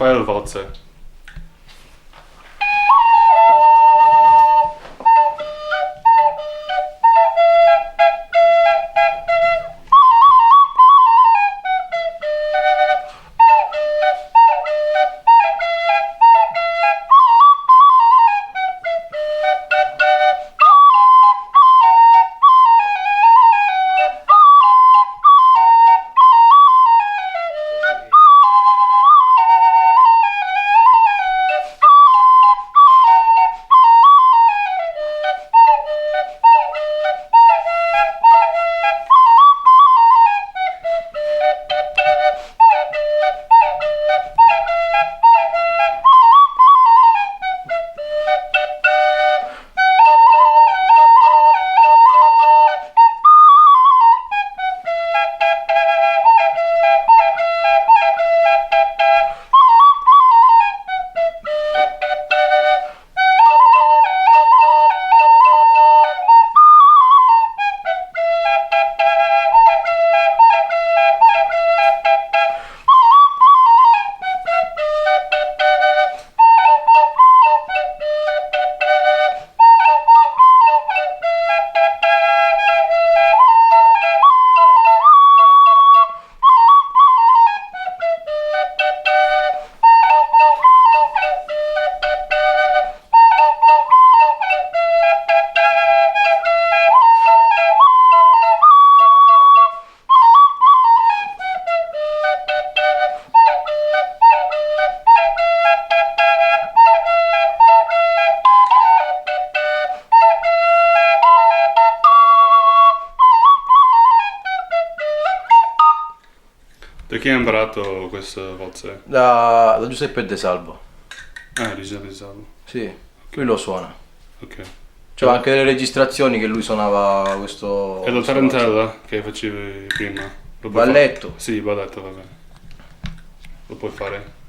fai il valzer. Da chi hai imparato questo valzer? Da Giuseppe De Salvo. Ah, Giuseppe Salvo. Sì, lui lo suona. Ok. C'è anche delle registrazioni che lui suonava questo... E la tarantella che facevi prima? Lo puoi Balletto. fare? Sì, balletto, vabbè. Lo puoi fare?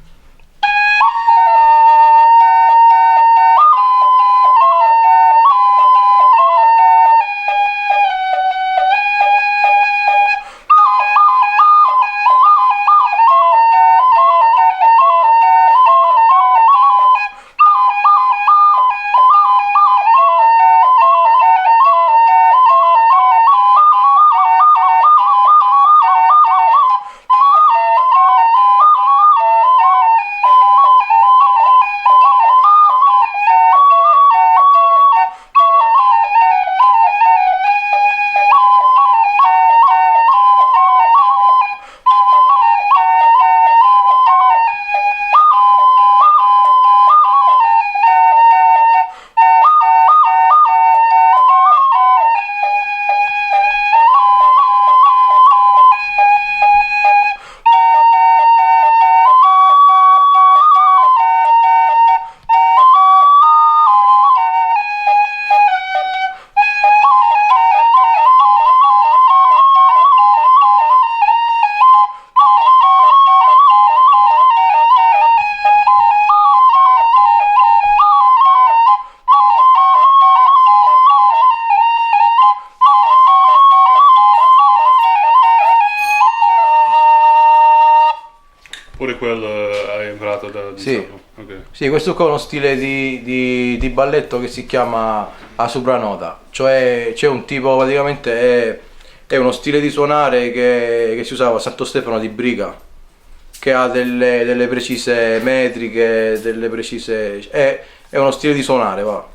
Pure quello hai imparato da Sì. Salvo? Ok. Sì, questo qua è uno stile di balletto che si chiama a sopranota, cioè c'è un tipo praticamente è uno stile di suonare che si usava a Santo Stefano di Briga, che ha delle precise metriche, delle precise... è uno stile di suonare, va.